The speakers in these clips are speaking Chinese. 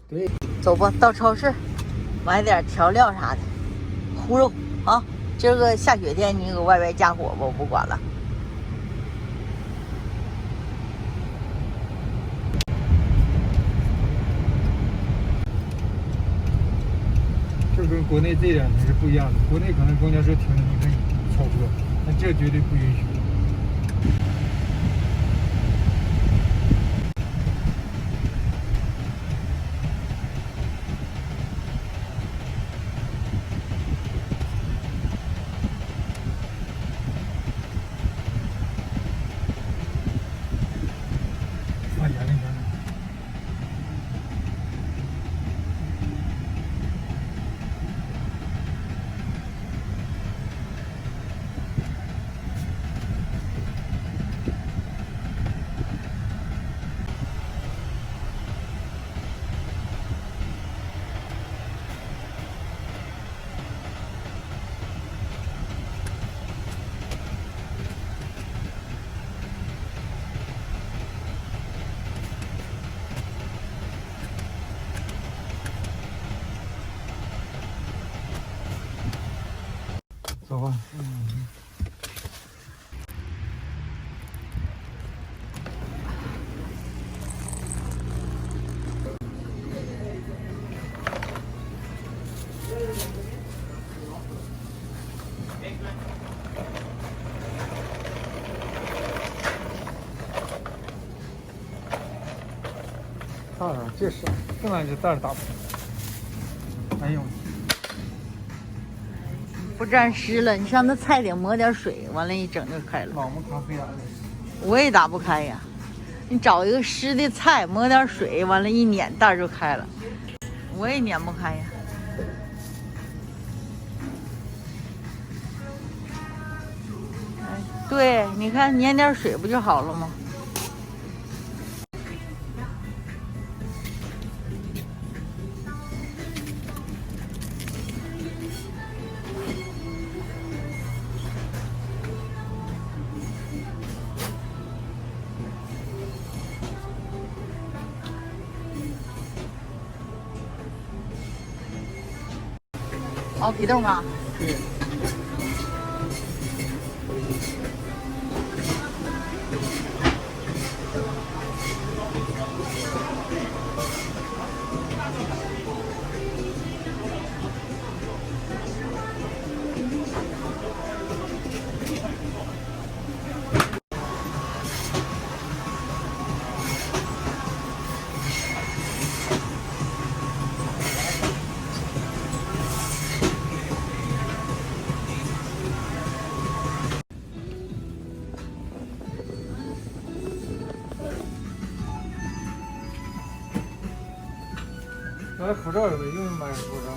对，走吧，到超市买点调料啥的，烀肉啊。今儿个下雪天，你搁外边加火吧，我不管了。这跟国内这点是不一样的，国内可能公交车停着你可以超车，但这绝对不允许。发言那边。走吧。袋儿这是，这玩意儿袋儿打不开。哎呦！不沾湿了，你上那菜里抹点水，完了一整就开了。老么咖啡啊！我也打不开呀，你找一个湿的菜，抹点水，完了一碾袋就开了。我也碾不开呀。哎，对，你看碾点水不就好了吗？哦，皮冻啊。对。买口罩有没用？买口罩。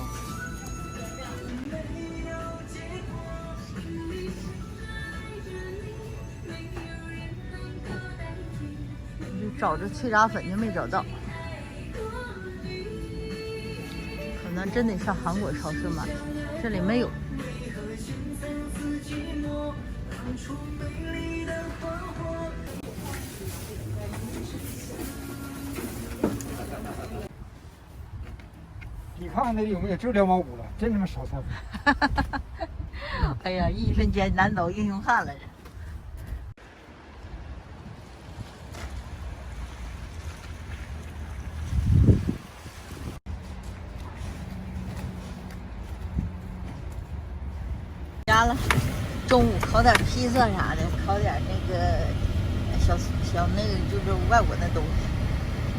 就找着脆炸粉就没找到，可能真得上韩国超市买，这里没有。你看看那里有没有？就2毛5了，真他妈少菜谱。哎呀，一瞬间难倒英雄汉了这。家了，中午烤点披萨啥的，烤点那个小那个就是外国那东西，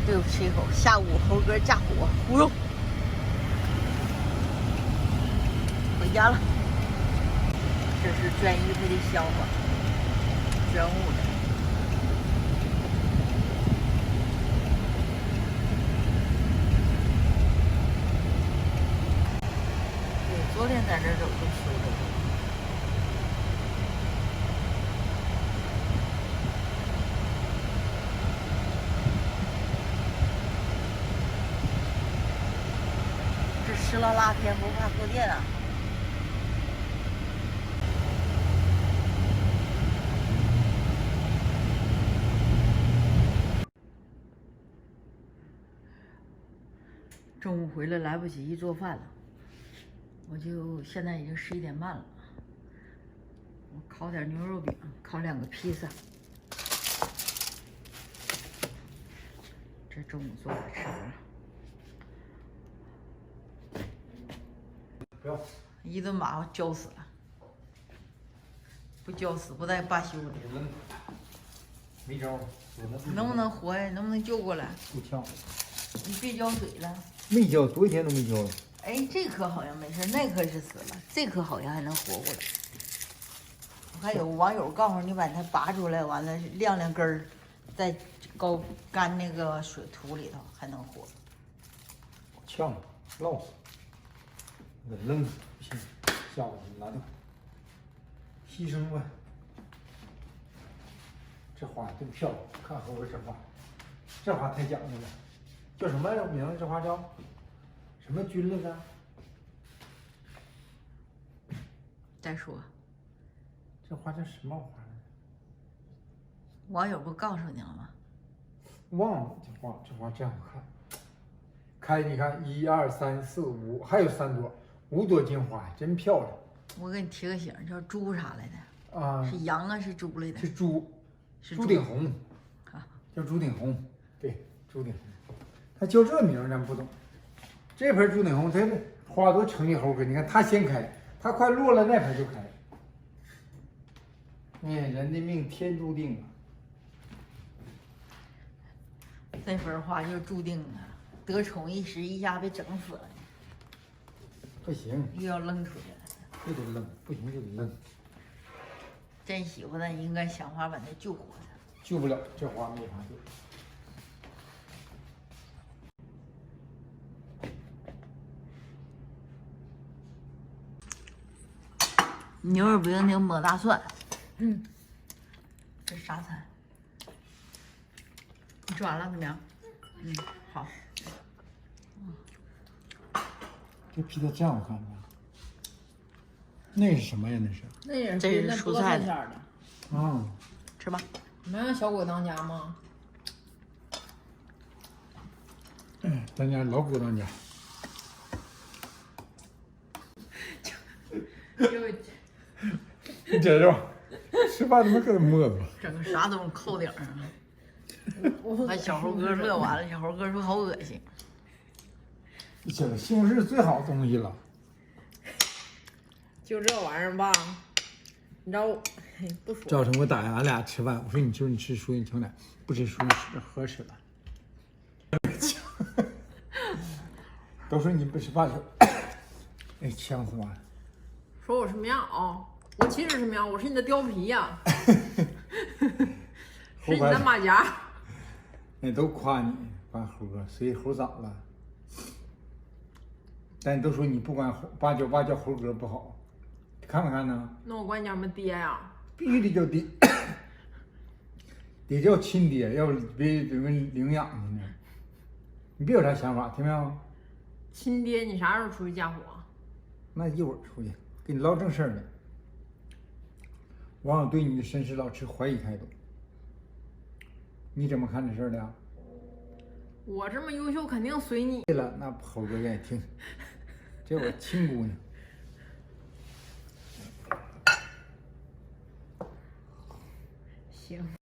对我吃一口。下午猴哥架火烀肉，回家了。这是捐衣服的箱子，捐物的。对，昨天在这走就收的。这湿了辣天不怕触电啊？中午回来来不及做饭了，我就现在已经11点半了。我烤点牛肉饼，烤2个披萨。这中午做着吃了。不要，一顿把我浇死了，不浇死不带罢休的。扔，没招儿，能不能活呀？能不能救过来？不呛，你别浇水了。没浇，多少天都没浇了。哎，这颗好像没事，那颗是死了，这颗好像还能活过来。我还有网友告诉你，把它拔出来，完了晾晾根儿，再干那个水土里头还能活。呛，涝死，给扔死不行，下午拿掉，牺牲吧。这花真漂亮，看后边这花，这花太讲究了，叫什么名字？这花叫什么菌来着？再说，这花叫什么花来着？网友不告诉你了吗？忘了这花真好看。开你看1、2、3、4、5，还有3朵，5朵金花，真漂亮。我给你提个醒，叫猪啥来的？啊，是羊啊，是猪来的？是猪，是朱顶红，啊，叫朱顶红，对，朱顶红。它叫这名咱不懂。这盆朱顶红，它花都成一猴根，你看它先开，它快落了，那盆就开。人的命天注定啊。这盆花就注定了得宠一时，一下被整死了，不行，又要扔出去了。就得扔，不行就得扔，真喜欢它，应该想法把它救活它。救不了，这花没法救。牛肉饼顶抹大蒜。这啥菜？你吃完了怎么样？好。这披萨真好看吧？那是什么呀？那是？那也这是那蔬菜的馅儿的。啊，吃吧。你们让小果当家吗？咱家老狗当家。你接着吧，吃饭怎么搁这磨叽？整个啥都扣顶上了。把小猴哥乐完了，小猴哥说好恶心。这西红柿是最好的东西了。就这玩意儿吧，你知道我不说。早晨我打俺俩吃饭，我说你吃蔬菜牛奶，不吃蔬菜喝吃了。都说你不吃饭去，哎，呛死我了。说我什么样啊？我其实什么样？我是你的貂皮呀、是你的马甲。那都夸你，把猴哥谁猴长了？但都说你不管把叫猴哥不好，看没看呢？那我管你叫什么爹呀？必须得叫爹，得叫亲爹，要不别怎么领养你呢？你别有啥想法，听没有？亲爹，你啥时候出去嫁祸？那一会儿出去跟你唠正事儿呢。网友对你的身世老持怀疑态度，你怎么看这事儿的？我这么优秀，肯定随你。对了，那猴哥愿意听，这我亲姑娘。行。